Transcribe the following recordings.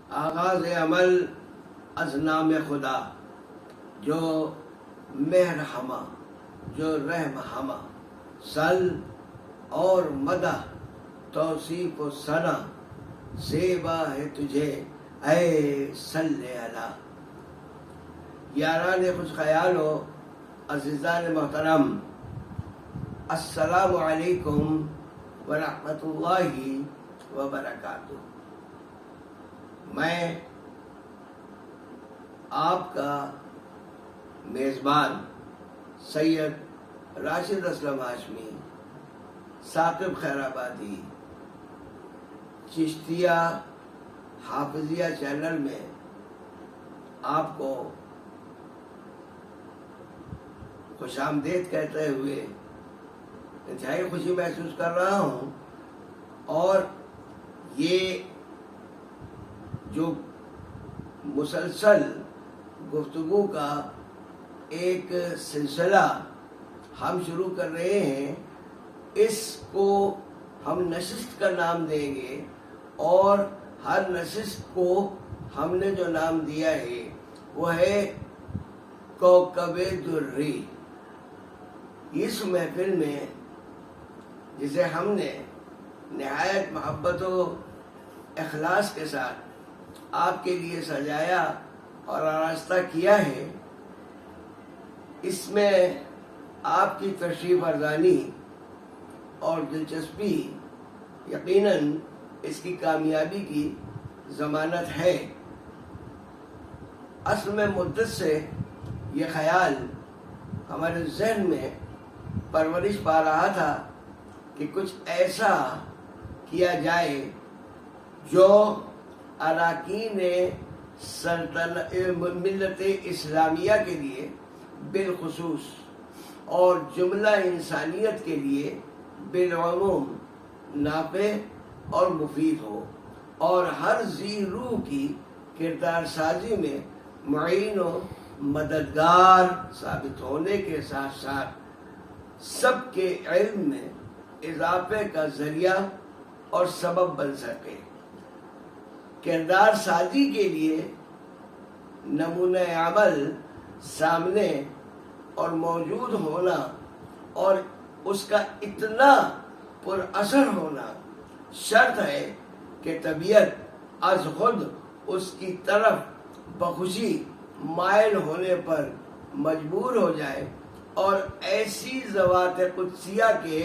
آغاز عمل از نام خدا جو مہر ہما جو رحم ہما، سل اور مدح توصیف و ثنا زیبا ہے تجھے اے صلی علی۔ یاران خوش خیال و عزیزان محترم، السلام علیکم ورحمۃ اللہ وبرکاتہ۔ میں آپ کا میزبان سید راشد اسلم ہاشمی، ثاقب خیر آبادی، چشتیہ حافظیہ چینل میں آپ کو خوش آمدید کہتے ہوئے انتہائی خوشی محسوس کر رہا ہوں، اور یہ جو مسلسل گفتگو کا ایک سلسلہ ہم شروع کر رہے ہیں، اس کو ہم نشست کا نام دیں گے، اور ہر نشست کو ہم نے جو نام دیا ہے وہ ہے کوکب دری۔ اس محفل میں جسے ہم نے نہایت محبت و اخلاص کے ساتھ آپ کے لیے سجایا اور آراستہ کیا ہے، اس میں آپ کی تشریف ارزانی اور دلچسپی یقیناً اس کی کامیابی کی ضمانت ہے۔ اصل میں مدت سے یہ خیال ہمارے ذہن میں پرورش پا رہا تھا کہ کچھ ایسا کیا جائے جو اراکین ملت اسلامیہ کے لیے بالخصوص اور جملہ انسانیت کے لیے بالعموم نافع اور مفید ہو، اور ہر ذی روح کی کردار سازی میں معین و مددگار ثابت ہونے کے ساتھ ساتھ سب کے علم میں اضافے کا ذریعہ اور سبب بن سکے۔ کردار سازی کے لیے نمونہ عمل سامنے اور موجود ہونا، اور اس کا اتنا پر اثر ہونا شرط ہے کہ طبیعت از خود اس کی طرف بخوشی مائل ہونے پر مجبور ہو جائے، اور ایسی ذوات قدسیہ کے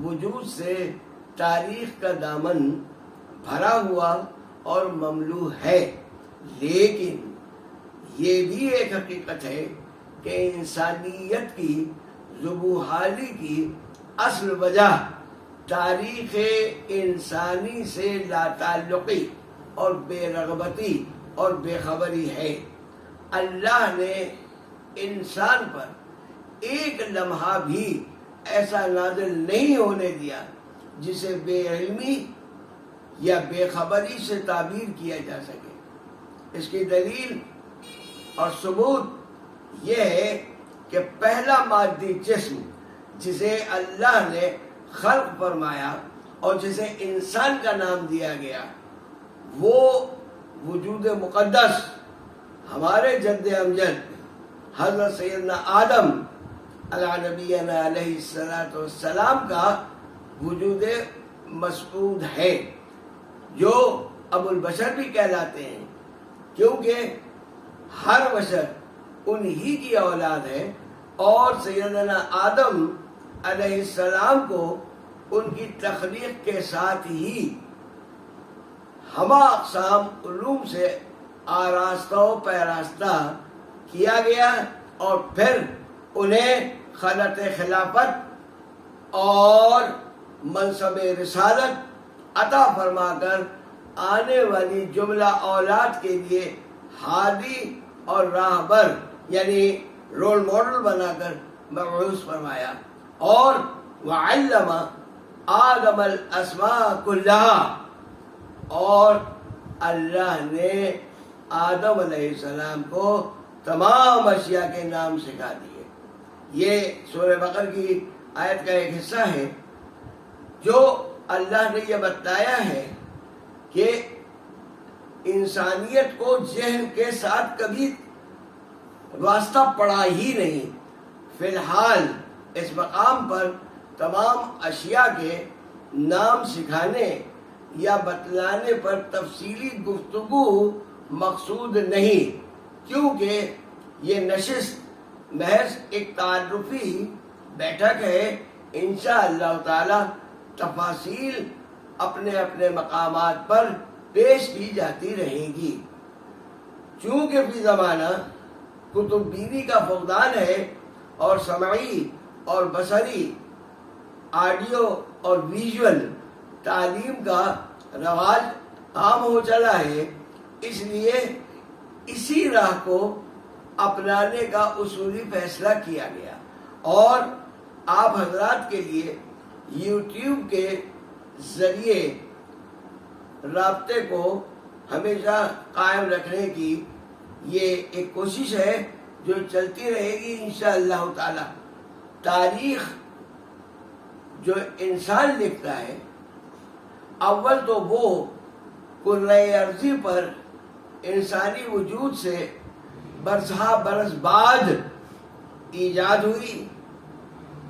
وجود سے تاریخ کا دامن بھرا ہوا اور مملو ہے۔ لیکن یہ بھی ایک حقیقت ہے کہ انسانیت کی ذوبحالی کی اصل وجہ تاریخ انسانی سے لاتعلقی اور بے رغبتی اور بے خبری ہے۔ اللہ نے انسان پر ایک لمحہ بھی ایسا نازل نہیں ہونے دیا جسے بے علمی یا بے خبری سے تعبیر کیا جا سکے۔ اس کی دلیل اور ثبوت یہ ہے کہ پہلا مادی جسم جسے اللہ نے خلق فرمایا اور جسے انسان کا نام دیا گیا، وہ وجود مقدس ہمارے جد امجد حضرت سیدنا آدم علیہ نبینا علیہ السلام کا وجود مسعود ہے، جو ابو البشر بھی کہلاتے ہیں، کیونکہ ہر بشر انہی کی اولاد ہے، اور سیدنا آدم علیہ السلام کو ان کی تخلیق کے ساتھ ہی ہمہ اقسام علوم سے آراستہ و پیراستہ کیا گیا، اور پھر انہیں خلعت خلافت اور منصب رسالت عطا فرما کر آنے والی جملہ اولاد کے لیے ہادی اور راہبر یعنی رول ماڈل بنا کر مبعوث فرمایا، اور وعلم آدم الاسماء کلہا، اور اللہ نے آدم علیہ السلام کو تمام اشیاء کے نام سکھا دیے۔ یہ سورہ بقرہ کی آیت کا ایک حصہ ہے جو اللہ نے یہ بتایا ہے کہ انسانیت کو جہل کے ساتھ کبھی واسطہ پڑا ہی نہیں۔ فی الحال اس مقام پر تمام اشیاء کے نام سکھانے یا بتلانے پر تفصیلی گفتگو مقصود نہیں، کیونکہ یہ نشست محض ایک تعارفی بیٹھک ہے۔ انشاءاللہ تعالی تفاصیل اپنے اپنے مقامات پر پیش کی جاتی رہیں گی۔ چونکہ فی زمانہ کتب بینی کا فقدان ہے اور سمعی اور بصری، آڈیو اور ویژول تعلیم کا رواج عام ہو چلا ہے، اس لیے اسی راہ کو اپنانے کا اصولی فیصلہ کیا گیا اور آپ حضرات کے لیے یوٹیوب کے ذریعے رابطے کو ہمیشہ قائم رکھنے کی یہ ایک کوشش ہے جو چلتی رہے گی انشاءاللہ تعالی۔ تاریخ جو انسان لکھتا ہے، اول تو وہ کرۂ ارضی پر انسانی وجود سے برسہ برس بعد ایجاد ہوئی،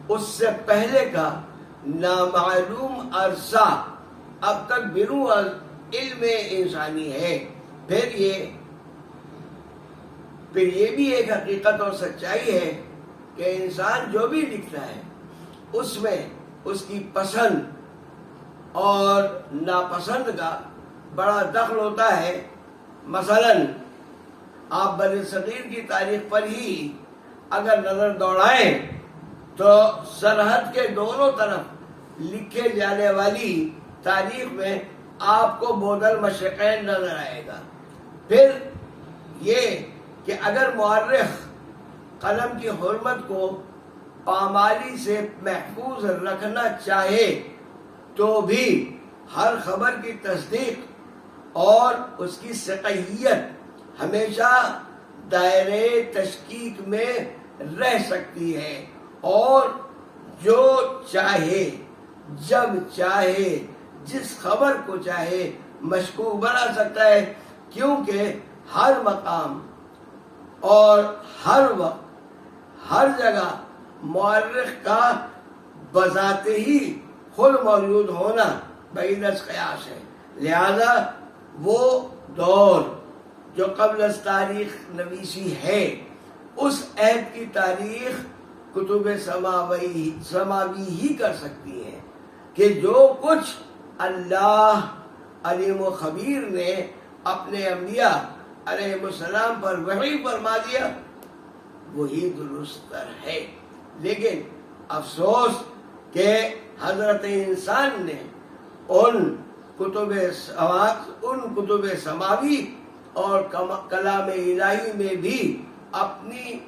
اس سے پہلے کا نامعلوم عرصہ اب تک بنو علم انسانی ہے۔ پھر یہ بھی ایک حقیقت اور سچائی ہے کہ انسان جو بھی لکھتا ہے اس میں اس کی پسند اور ناپسند کا بڑا دخل ہوتا ہے۔ مثلاً آپ بنی صغیر کی تاریخ پر ہی اگر نظر دوڑائیں تو سرحد کے دونوں طرف لکھے جانے والی تاریخ میں آپ کو بود المشرقین نظر آئے گا۔ پھر یہ کہ اگر مورخ قلم کی حرمت کو پامالی سے محفوظ رکھنا چاہے تو بھی ہر خبر کی تصدیق اور اس کی صحیحیت ہمیشہ دائرے تشکیک میں رہ سکتی ہے، اور جو چاہے جب چاہے جس خبر کو چاہے مشکوک بنا سکتا ہے، کیونکہ ہر مقام اور ہر وقت ہر جگہ مورخ کا بذات ہی خود موجود ہونا بعید از قیاس ہے۔ لہذا وہ دور جو قبل از تاریخ نویسی ہے، اس عہد کی تاریخ کتب سماوی ہی کر سکتی ہیں کہ جو کچھ اللہ علیم و خبیر نے اپنے انبیاء علیہ السلام پر وحی فرما دیا وہی درست تر ہے۔ لیکن افسوس کہ حضرت انسان نے ان کتب سماوی اور کلام الہی میں بھی اپنی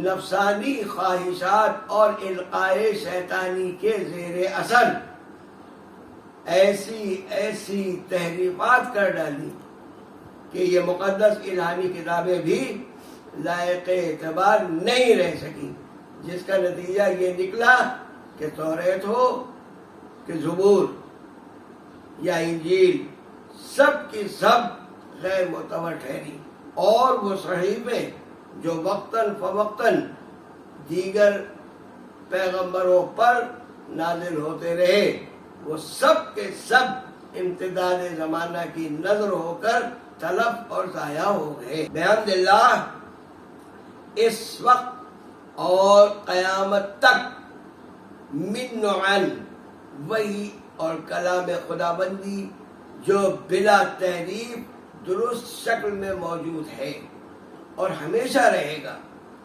نفسانی خواہشات اور القائے شیطانی کے زیر اثر ایسی تحریفات کر ڈالی کہ یہ مقدس الہانی کتابیں بھی لائق اعتبار نہیں رہ سکی، جس کا نتیجہ یہ نکلا کہ توریت ہو کہ زبور یا انجیل سب کی سب غیر معتبر ٹھہری، اور وہ صحیفے جو وقتاً فوقتاً دیگر پیغمبروں پر نازل ہوتے رہے، وہ سب کے سب امتداد زمانہ کی نظر ہو کر تلف اور ضائع ہو گئے۔ بحمد اللہ اس وقت اور قیامت تک من نوعاً وحی اور کلام خداوندی جو بلا تحریف درست شکل میں موجود ہے اور ہمیشہ رہے گا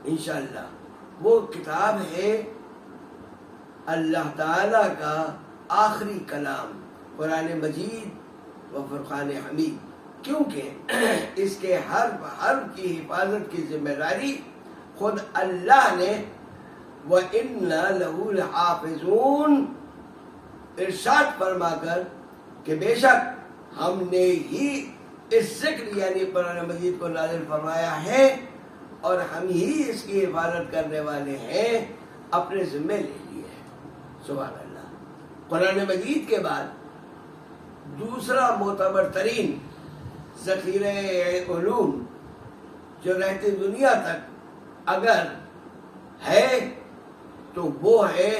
انشاءاللہ، وہ کتاب ہے اللہ تعالی کا آخری کلام قرآن مجید و فرقان حمید، کیونکہ اس کے حرف کی حفاظت کی ذمہ داری خود اللہ نے وَإِنَّا لَهُ لَحَافِظُونَ ارشاد فرما کر کہ بے شک ہم نے ہی اس ذکر یعنی قرآن مجید کو نازل فرمایا ہے اور ہم ہی اس کی حفاظت کرنے والے ہیں، اپنے ذمہ لے لیے ہیں۔ سبحان اللہ۔ قرآن مجید کے بعد دوسرا معتبر ترین ذخیرہ علوم جو رہتے دنیا تک اگر ہے تو وہ ہے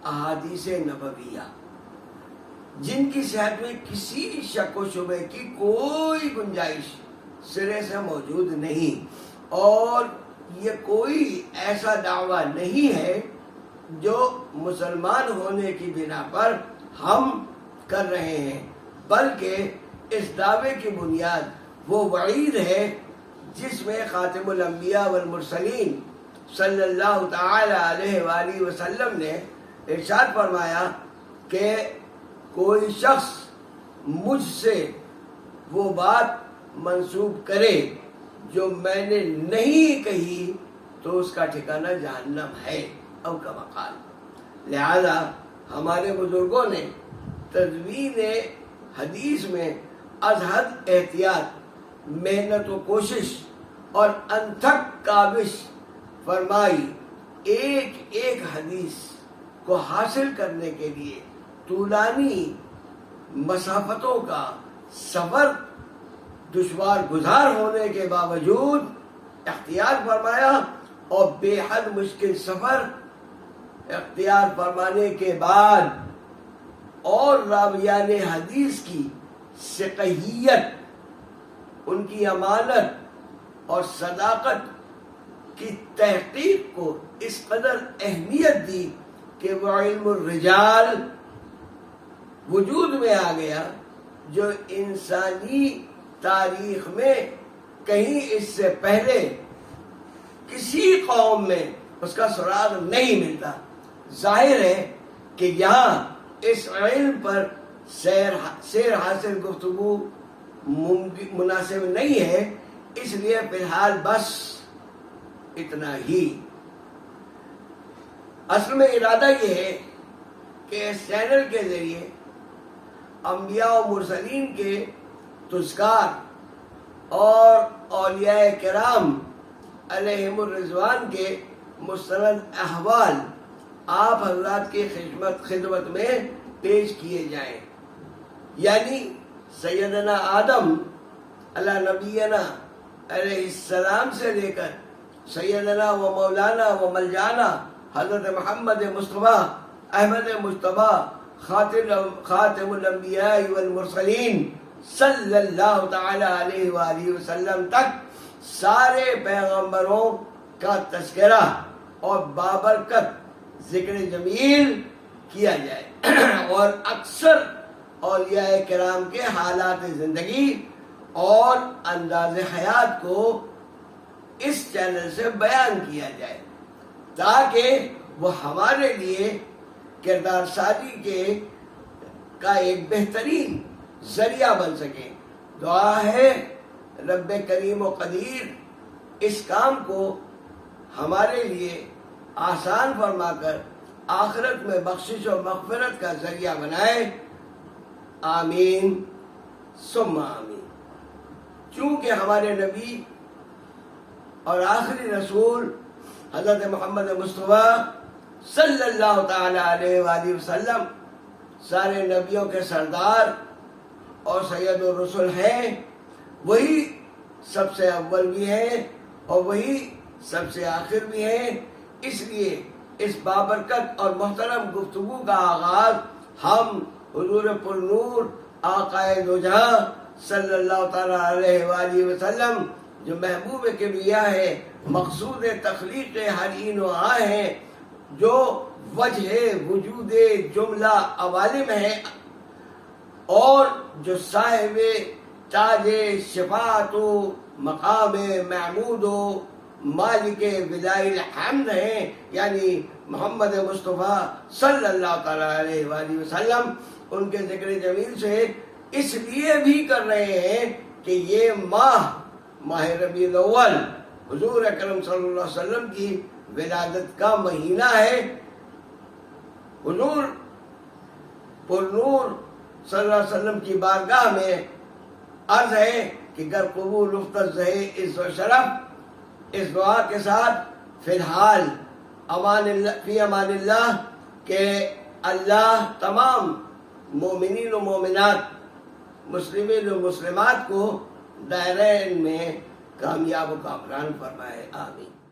احادیث نبویہ، جن کی صحت میں کسی شک و شبہ کی کوئی گنجائش سرے سے موجود نہیں، اور یہ کوئی ایسا دعویٰ نہیں ہے جو مسلمان ہونے کی بنا پر ہم کر رہے ہیں، بلکہ اس دعوے کی بنیاد وہ وعید ہے جس میں خاتم الانبیاء والمرسلین صلی اللہ تعالی علیہ وآلہ وسلم نے ارشاد فرمایا کہ کوئی شخص مجھ سے وہ بات منسوب کرے جو میں نے نہیں کہی تو اس کا ٹھکانہ جہنم ہے، او کما قال۔ لہذا ہمارے بزرگوں نے تدوین حدیث میں از حد احتیاط، محنت و کوشش اور انتھک کاوش فرمائی، ایک ایک حدیث کو حاصل کرنے کے لیے طولانی مسافتوں کا سفر دشوار گزار ہونے کے باوجود اختیار فرمایا، اور بے حد مشکل سفر اختیار فرمانے کے بعد اور راویان حدیث کی ثقیت، ان کی امانت اور صداقت کی تحقیق کو اس قدر اہمیت دی کہ وہ علم الرجال وجود میں آ گیا جو انسانی تاریخ میں کہیں اس سے پہلے کسی قوم میں اس کا سراغ نہیں ملتا۔ ظاہر ہے کہ یہاں اس علم پر سیر حاصل گفتگو مناسب نہیں ہے، اس لیے فی الحال بس اتنا ہی۔ اصل میں ارادہ یہ ہے کہ اس چینل کے ذریعے انبیاء و مرسلین کے تذکار اور اولیاء کرام علیہم الرضوان کے مستند احوال آپ حضرات کی خدمت میں پیش کیے جائیں، یعنی سیدنا آدم علی نبینا علیہ السلام سے لے کر سیدنا و مولانا و ملجانا حضرت محمد مصطفیٰ احمد مجتبیٰ خاتم الانبیاء والمرسلین صلی اللہ تعالی علیہ وآلہ وسلم تک سارے پیغمبروں کا تذکرہ اور بابرکت ذکر جمیل کیا جائے، اور اکثر اولیاء کرام کے حالات زندگی اور انداز حیات کو اس چینل سے بیان کیا جائے تاکہ وہ ہمارے لیے کردار سازی کا ایک بہترین ذریعہ بن سکے۔ دعا ہے رب کریم و قدیر اس کام کو ہمارے لیے آسان فرما کر آخرت میں بخشش و مغفرت کا ذریعہ بنائے، آمین ثم آمین۔ چونکہ ہمارے نبی اور آخری رسول حضرت محمد مصطفیٰ صلی اللہ تعالی علیہ وآلہ وسلم سارے نبیوں کے سردار اور سید الرسل ہیں، وہی سب سے اول بھی ہیں اور وہی سب سے آخر بھی ہیں، اس لیے اس بابرکت اور محترم گفتگو کا آغاز ہم حضور پر نور آقائے دو جہاں صلی اللہ تعالی علیہ وآلہ وسلم جو محبوب کبریا ہے، مقصود تخلیق ہر این و آ ہیں، جو وجہ وجود جملہ عوالم ہے اور جو صاحب تاج شفاعت و مقام محمود و مالک ولائے الحمد ہیں، یعنی محمد مصطفیٰ صلی اللہ تعالی علیہ وآلہ وسلم، ان کے ذکر جمیل سے اس لیے بھی کر رہے ہیں کہ یہ ماہ ربیع الاول حضور اکرم صلی اللہ علیہ وسلم کی ولادت کا مہینہ ہے۔ حضور پر نور صلی اللہ علیہ وسلم کی بارگاہ میں عرض ہے کہ گر قبول افتد زہے عز و شرف، اس دعا کے ساتھ فی الحال فی امان اللہ کہ اللہ تمام مومنین و مومنات، مسلمین و مسلمات کو دائرین میں کامیاب و کامران فرمائے، آمین۔